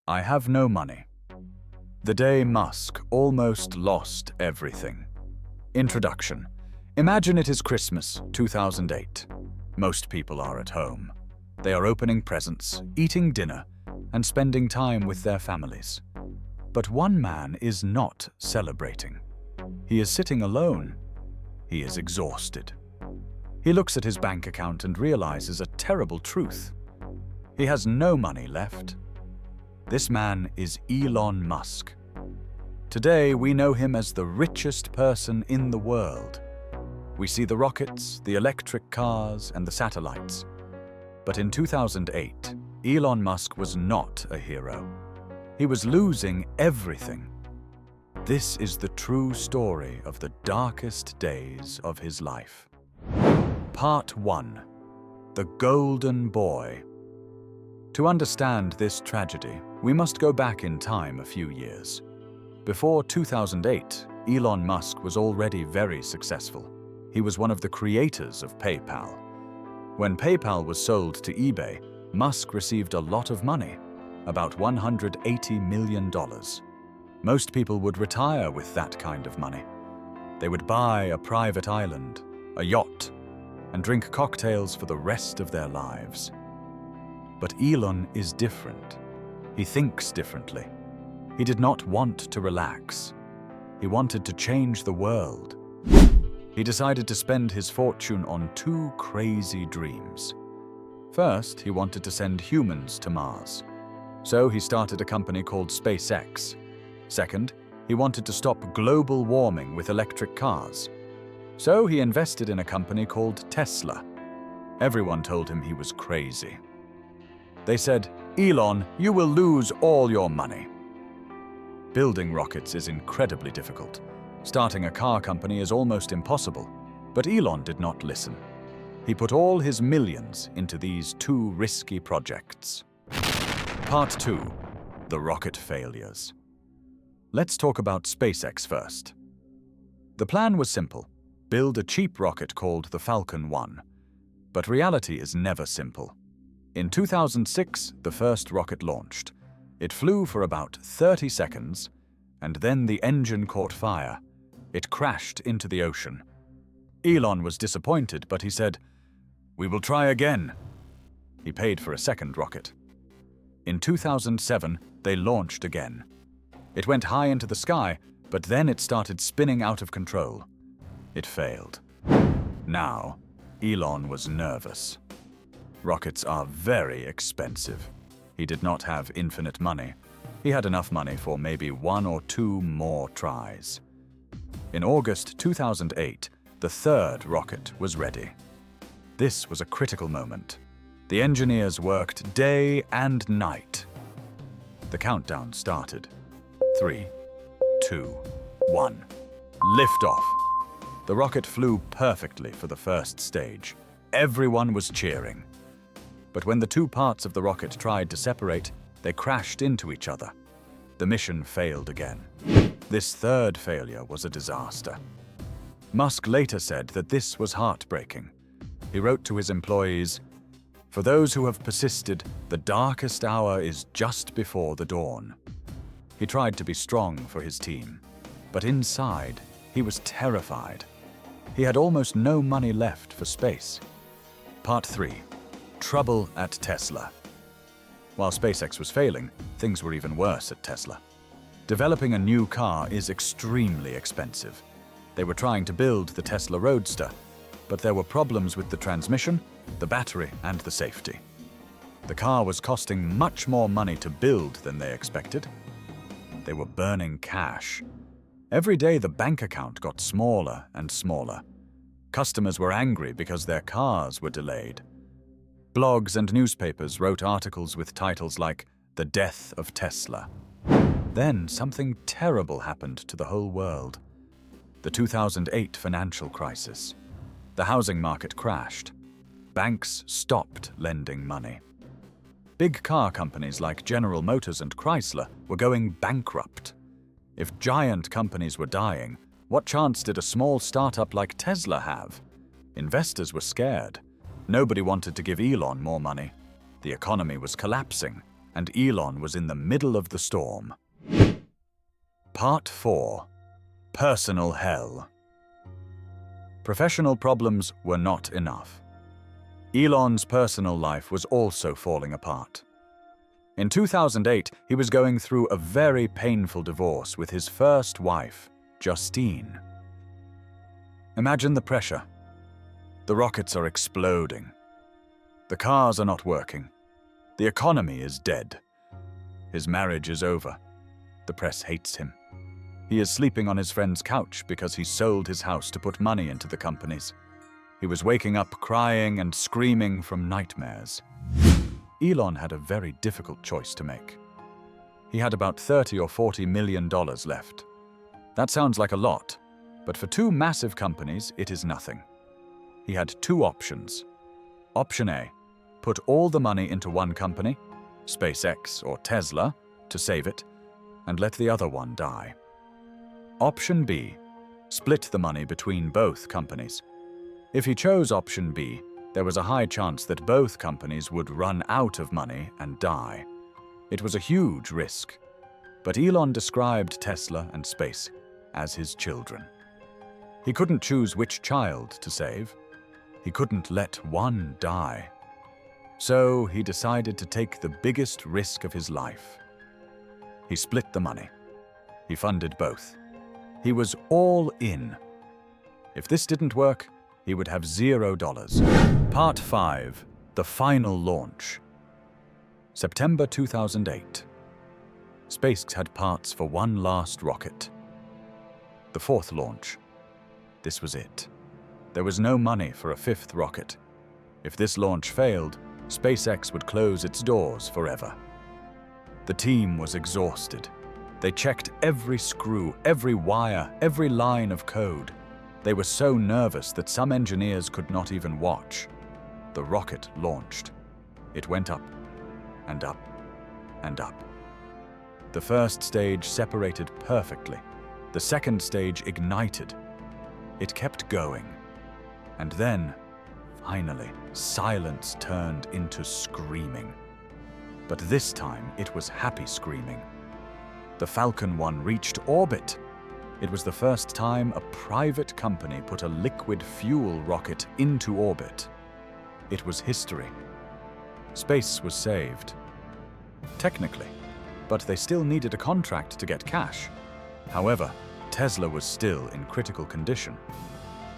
I have no money. The day Musk almost lost everything. Introduction. Imagine it is Christmas 2008. Most people are at home. They are opening presents, eating dinner, and spending time with their families. But one man is not celebrating. He is sitting alone. He is exhausted. He looks at his bank account and realizes a terrible truth. He has no money left. This man is Elon Musk. Today, we know him as the richest person in the world. We see the rockets, the electric cars, and the satellites. But in 2008, Elon Musk was not a hero. He was losing everything. This is the true story of the darkest days of his life. Part 1. The Golden Boy. To understand this tragedy, we must go back in time a few years. Before 2008, Elon Musk was already very successful. He was one of the creators of PayPal. When PayPal was sold to eBay, Musk received a lot of money, about $180 million. Most people would retire with that kind of money. They would buy a private island, a yacht, and drink cocktails for the rest of their lives. But Elon is different. He thinks differently. He did not want to relax. He wanted to change the world. He decided to spend his fortune on two crazy dreams. First, he wanted to send humans to Mars. So he started a company called SpaceX. Second, he wanted to stop global warming with electric cars. So he invested in a company called Tesla. Everyone told him he was crazy. They said, "Elon, you will lose all your money." Building rockets is incredibly difficult. Starting a car company is almost impossible. But Elon did not listen. He put all his millions into these two risky projects. Part 2. The rocket failures. Let's talk about SpaceX first. The plan was simple. Build a cheap rocket called the Falcon 1. But reality is never simple. In 2006, the first rocket launched. It flew for about 30 seconds, and then the engine caught fire. It crashed into the ocean. Elon was disappointed, but he said, "We will try again." He paid for a second rocket. In 2007, they launched again. It went high into the sky, but then it started spinning out of control. It failed. Now, Elon was nervous. Rockets are very expensive. He did not have infinite money. He had enough money for maybe 1 or 2 more tries. In August 2008, the third rocket was ready. This was a critical moment. The engineers worked day and night. The countdown started. 3, 2, 1. Liftoff. The rocket flew perfectly for the first stage. Everyone was cheering. But when the two parts of the rocket tried to separate, they crashed into each other. The mission failed again. This third failure was a disaster. Musk later said that this was heartbreaking. He wrote to his employees, "For those who have persisted, the darkest hour is just before the dawn." He tried to be strong for his team, but inside, he was terrified. He had almost no money left for space. Part 3. Trouble at Tesla. While SpaceX was failing, things were even worse at Tesla. Developing a new car is extremely expensive. They were trying to build the Tesla Roadster, but there were problems with the transmission, the battery, and the safety. The car was costing much more money to build than they expected. They were burning cash. Every day the bank account got smaller and smaller. Customers were angry because their cars were delayed. Blogs and newspapers wrote articles with titles like "The Death of Tesla." Then something terrible happened to the whole world. The 2008 financial crisis. The housing market crashed. Banks stopped lending money. Big car companies like General Motors and Chrysler were going bankrupt. If giant companies were dying, what chance did a small startup like Tesla have? Investors were scared. Nobody wanted to give Elon more money. The economy was collapsing. and Elon was in the middle of the storm. Part 4. Personal Hell. Professional problems were not enough. Elon's personal life was also falling apart. In 2008, he was going through a very painful divorce with his first wife, Justine. Imagine the pressure. The rockets are exploding. The cars are not working. The economy is dead. His marriage is over. The press hates him. He is sleeping on his friend's couch because he sold his house to put money into the companies. He was waking up crying and screaming from nightmares. Elon had a very difficult choice to make. He had about $30 or $40 million left. That sounds like a lot, but for two massive companies, it is nothing. He had two options. Option A, put all the money into one company, SpaceX or Tesla, to save it, and let the other one die. Option B, split the money between both companies. If he chose option B, there was a high chance that both companies would run out of money and die. It was a huge risk, but Elon described Tesla and space as his children. He couldn't choose which child to save. He couldn't let one die. So he decided to take the biggest risk of his life. He split the money. He funded both. He was all in. If this didn't work, he would have $0. Part 5. The Final Launch. September 2008. SpaceX had parts for one last rocket. The fourth launch. This was it. There was no money for a fifth rocket. If this launch failed, SpaceX would close its doors forever. The team was exhausted. They checked every screw, every wire, every line of code. They were so nervous that some engineers could not even watch. The rocket launched. It went up, and up, and up. The first stage separated perfectly. The second stage ignited. It kept going. And then, finally, silence turned into screaming. But this time, it was happy screaming. The Falcon 1 reached orbit. It was the first time a private company put a liquid fuel rocket into orbit. It was history. Space was saved. Technically, but they still needed a contract to get cash. However, Tesla was still in critical condition.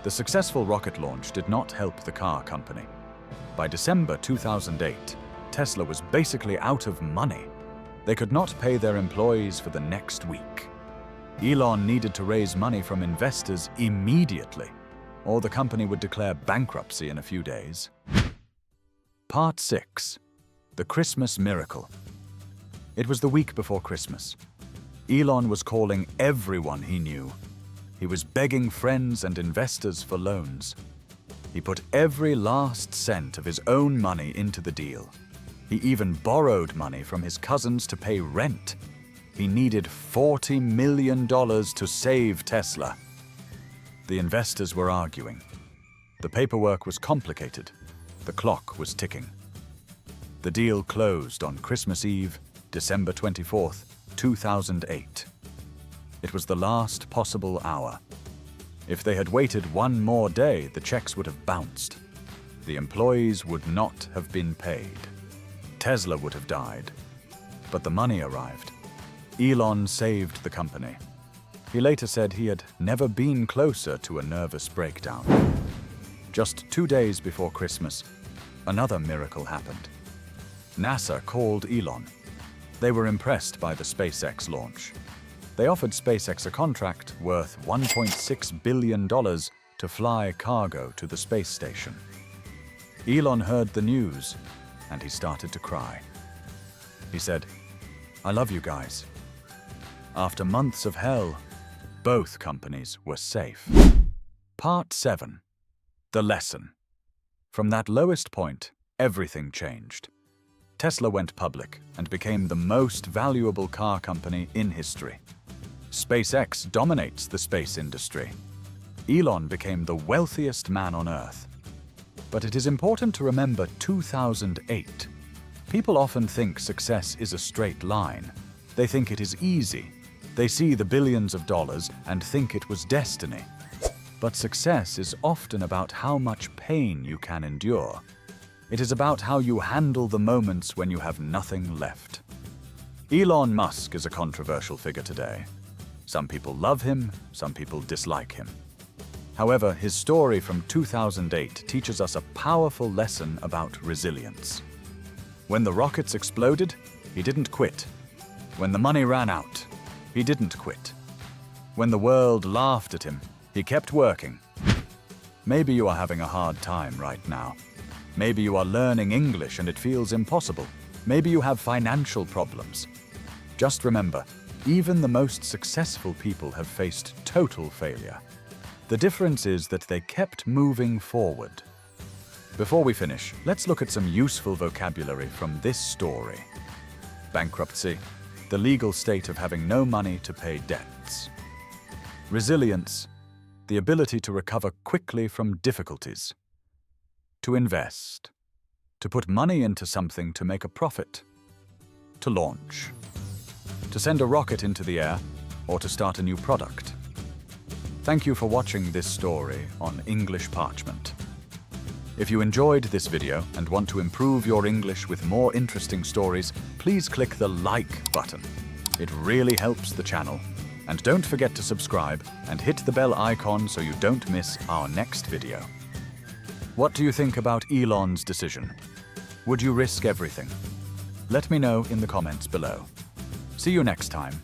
The successful rocket launch did not help the car company. By December 2008, Tesla was basically out of money. They could not pay their employees for the next week. Elon needed to raise money from investors immediately, or the company would declare bankruptcy in a few days. Part 6. The Christmas Miracle. It was the week before Christmas. Elon was calling everyone he knew. He was begging friends and investors for loans. He put every last cent of his own money into the deal. He even borrowed money from his cousins to pay rent. He needed $40 million to save Tesla. The investors were arguing. The paperwork was complicated. The clock was ticking. The deal closed on Christmas Eve, December 24th, 2008. It was the last possible hour. If they had waited one more day, the checks would have bounced. The employees would not have been paid. Tesla would have died. But the money arrived. Elon saved the company. He later said he had never been closer to a nervous breakdown. Just 2 days before Christmas, another miracle happened. NASA called Elon. They were impressed by the SpaceX launch. They offered SpaceX a contract worth $1.6 billion to fly cargo to the space station. Elon heard the news, and he started to cry. He said, "I love you guys." After months of hell, both companies were safe. Part 7. The Lesson. From that lowest point, everything changed. Tesla went public and became the most valuable car company in history. SpaceX dominates the space industry. Elon became the wealthiest man on Earth. But it is important to remember 2008. People often think success is a straight line. They think it is easy. They see the billions of dollars and think it was destiny. But success is often about how much pain you can endure. It is about how you handle the moments when you have nothing left. Elon Musk is a controversial figure today. Some people love him, some people dislike him. However, his story from 2008 teaches us a powerful lesson about resilience. When the rockets exploded, he didn't quit. When the money ran out, he didn't quit. When the world laughed at him, he kept working. Maybe you are having a hard time right now. Maybe you are learning English and it feels impossible. Maybe you have financial problems. Just remember, even the most successful people have faced total failure. The difference is that they kept moving forward. Before we finish, let's look at some useful vocabulary from this story. Bankruptcy, the legal state of having no money to pay debts. Resilience, the ability to recover quickly from difficulties. To invest, to put money into something to make a profit. To launch, to send a rocket into the air, or to start a new product. Thank you for watching this story on English Parchment. If you enjoyed this video and want to improve your English with more interesting stories, please click the like button. It really helps the channel. And don't forget to subscribe and hit the bell icon so you don't miss our next video. What do you think about Elon's decision? Would you risk everything? Let me know in the comments below. See you next time.